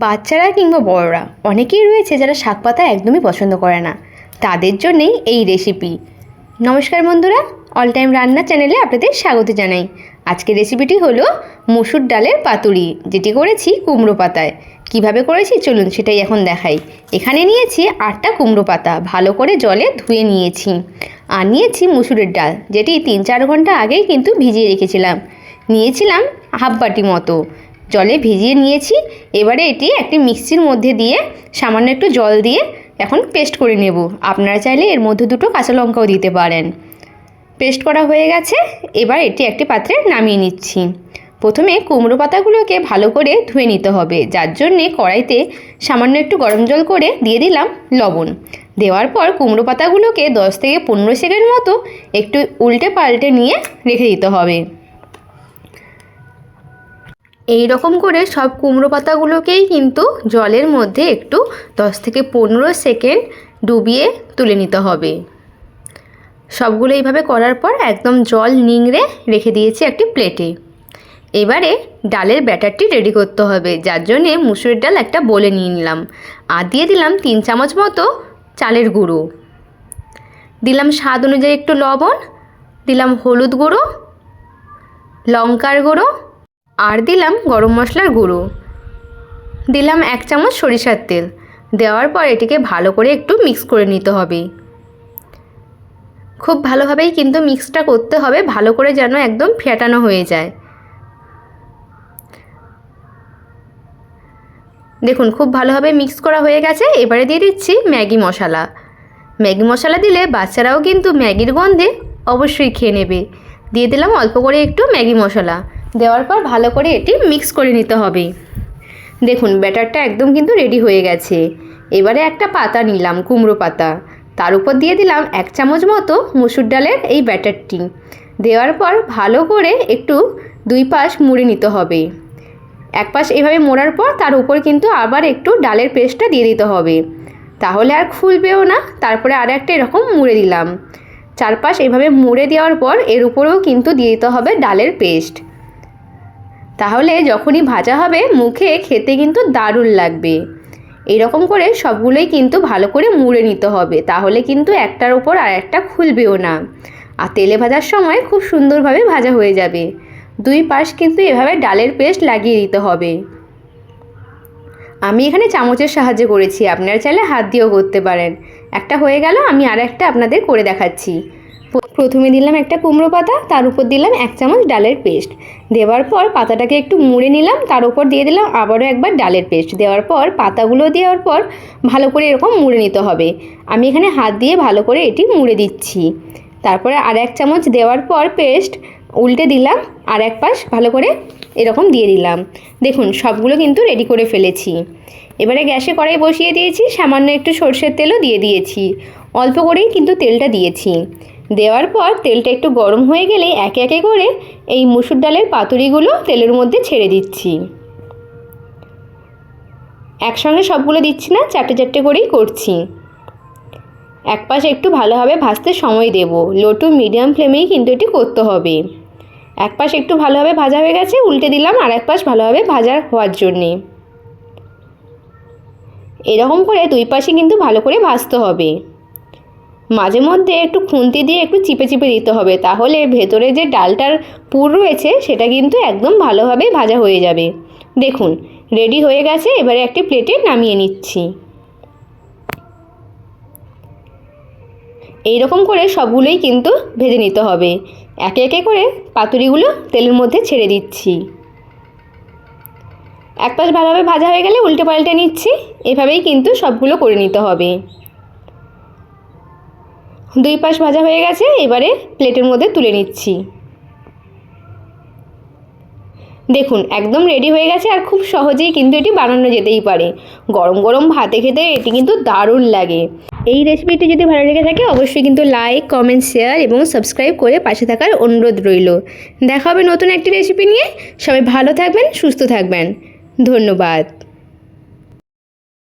বাচ্চারা কিংবা বড়রা অনেকেই রয়েছে যারা শাক পাতা একদমই পছন্দ করে না, তাদের জন্যেই এই রেসিপি। নমস্কার বন্ধুরা, অল টাইম রান্না চ্যানেলে আপনাদের স্বাগত জানাই। আজকের রেসিপিটি হলো মসুর ডালের পাতুরি, যেটি করেছি কুমড়ো পাতায়। কিভাবে করেছি চলুন সেটাই এখন দেখাই। এখানে নিয়েছি 8টা কুমড়ো পাতা, ভালো করে জলে ধুয়ে নিয়েছি। আর নিয়েছি মসুরের ডাল, যেটি 3-4 ঘন্টা আগেই কিন্তু ভিজিয়ে রেখেছিলাম। নিয়েছিলাম হাফ বাটি মতো, জলে ভিজিয়ে নিয়েছি। এবারে এটি একটি মিক্সির মধ্যে দিয়ে সামান্য একটু জল দিয়ে এখন পেস্ট করে নেব। আপনারা চাইলে এর মধ্যে 2টো কাঁচা লঙ্কাও দিতে পারেন। পেস্ট করা হয়ে গেছে, এবার এটি একটি পাত্রে নামিয়ে নিচ্ছি। প্রথমে কুমড়ো পাতাগুলোকে ভালো করে ধুয়ে নিতে হবে, যার জন্যে কড়াইতে সামান্য একটু গরম জল করে দিয়ে দিলাম লবণ। দেওয়ার পর কুমড়ো পাতাগুলোকে 10 থেকে 15 সেকেন্ড মতো একটু উল্টে পাল্টে নিয়ে রেখে দিতে হবে। এই রকম করে সব কুমড়ো পাতাগুলোকেই কিন্তু জলের মধ্যে একটু 10 থেকে 15 সেকেন্ড ডুবিয়ে তুলে নিতে হবে। সবগুলো এইভাবে করার পর একদম জল নিংড়ে রেখে দিয়েছি একটি প্লেটে। এবারে ডালের ব্যাটারটি রেডি করতে হবে, যার জন্যে মুসুরির ডাল একটা বলে নিয়ে নিলাম। আর দিয়ে দিলাম 3 চামচ মতো চালের গুঁড়ো, দিলাম স্বাদ অনুযায়ী একটু লবণ, দিলাম হলুদ গুঁড়ো, লঙ্কার গুঁড়ো, আর দিলাম গরম মশলার গুঁড়ো, দিলাম 1 চামচ সরিষার তেল। দেওয়ার পর এটিকে ভালো করে একটু মিক্স করে নিতে হবে। খুব ভালোভাবেই কিন্তু মিক্সটা করতে হবে, ভালো করে যেন একদম ফেটানো হয়ে যায়। দেখুন খুব ভালোভাবে মিক্স করা হয়ে গেছে। এবারে দিয়ে দিচ্ছি ম্যাগি মশলা। ম্যাগি মশলা দিলে বাচ্চারাও কিন্তু ম্যাগির গন্ধে অবশ্যই খেয়ে নেবে। দিয়ে দিলাম অল্প করে একটু ম্যাগি মশলা। দেওয়ার পর ভালো করে এটি মিক্স করে নিতে হবে। দেখুন ব্যাটারটা একদম কিন্তু রেডি হয়ে গেছে। এবারে একটা পাতা নিলাম, কুমড়ো পাতা, তার উপর দিয়ে দিলাম 1 চামচ মতো মসুর ডালের এই ব্যাটারটি। দেওয়ার পর ভালো করে একটু 2 পাশ মুড়ে নিতে হবে। এক পাশ এভাবে মোড়ার পর তার উপর কিন্তু আবার একটু ডালের পেস্টটা দিয়ে দিতে হবে, তাহলে আর খুলবেও না। তারপরে আর একটা এরকম মুড়ে দিলাম। 4 পাশ এভাবে মুড়ে দেওয়ার পর এর উপরেও কিন্তু দিয়ে দিতে হবে ডালের পেস্ট। তাহলে যখনই ভাজা হবে মুখে খেতে কিন্তু দারুণ লাগবে। এরকম করে সবগুলোই কিন্তু ভালো করে মুড়ে নিতে হবে, তাহলে কিন্তু একটার উপর আর একটা খুলবেও না। আর তেলে ভাজার সময় খুব সুন্দরভাবে ভাজা হয়ে যাবে। 2 পাশ কিন্তু এভাবে ডালের পেস্ট লাগিয়ে দিতে হবে। আমি এখানে চামচের সাহায্যে করেছি, আপনারা চাইলে হাত দিয়েও করতে পারেন। একটা হয়ে গেল, আমি আর একটা আপনাদের করে দেখাচ্ছি। প্রথমে দিলাম একটা কুমড়ো পাতা, তার উপর দিলাম 1 চামচ ডালের পেস্ট। দেওয়ার পর পাতাটাকে একটু মুড়ে নিলাম, তার উপর দিয়ে দিলাম আবারও একবার ডালের পেস্ট। দেওয়ার পর পাতাগুলো দেওয়ার পর ভালো করে এরকম মুড়ে নিতে হবে। আমি এখানে হাত দিয়ে ভালো করে এটি মুড়ে দিচ্ছি। তারপরে আর 1 চামচ দেওয়ার পর পেস্ট উল্টে দিলাম, আর এক পাশ ভালো করে এরকম দিয়ে দিলাম। দেখুন সবগুলো কিন্তু রেডি করে ফেলেছি। এবারে গ্যাসে কড়াই বসিয়ে দিয়েছি, সামান্য একটু সরষের তেলও দিয়ে দিয়েছি। অল্প করেই কিন্তু তেলটা দিয়েছি। দেওয়ার পর তেলটা একটু গরম হয়ে গেলে একে একে করে এই মসুর ডালের পাতুরিগুলো তেলের মধ্যে ছেড়ে দিচ্ছি। একসঙ্গে সবগুলো দিচ্ছি না, 4টে করেই করছি। এক পাশ একটু ভালোভাবে ভাজতে সময় দেব, লো টু মিডিয়াম ফ্লেমেই কিন্তু এটি করতে হবে। এক পাশ একটু ভালোভাবে ভাজা হয়ে গেছে, উল্টে দিলাম আর এক পাশ ভালোভাবে ভাজা হওয়ার জন্যে। এরকম করে 2 পাশই কিন্তু ভালো করে ভাজতে হবে। মাঝে মধ্যে একটু খুন্তি দিয়ে একটু চিপে চিপে দিতে হবে, তাহলে ভেতরে যে ডালটার পুর রয়েছে সেটা কিন্তু একদম ভালোভাবে ভাজা হয়ে যাবে। দেখুন রেডি হয়ে গেছে, এবারে একটি প্লেটে নামিয়ে নিচ্ছি। এই রকম করে সবগুলোই কিন্তু ভেজে নিতে হবে। একে একে করে পাতুরিগুলো তেলের মধ্যে ছেড়ে দিচ্ছি। এক পাশ ভালোভাবে ভাজা হয়ে গেলে উল্টে পাল্টে নিচ্ছি। এভাবেই কিন্তু সবগুলো করে নিতে হবে। 2 পাশ ভাজা হয়ে গেছে, এবারে প্লেটের মধ্যে তুলে নিচ্ছি। দেখুন একদম রেডি হয়ে গেছে, আর খুব সহজেই কিন্তু এটি বানানো যেতেই পারে। গরম গরম ভাতে খেতে এটি কিন্তু দারুণ লাগে। এই রেসিপিটি যদি ভালো লেগে থাকে অবশ্যই কিন্তু লাইক, কমেন্ট, শেয়ার এবং সাবস্ক্রাইব করে পাশে থাকার অনুরোধ রইল। দেখা হবে নতুন একটি রেসিপি নিয়ে। সবাই ভালো থাকবেন, সুস্থ থাকবেন। ধন্যবাদ।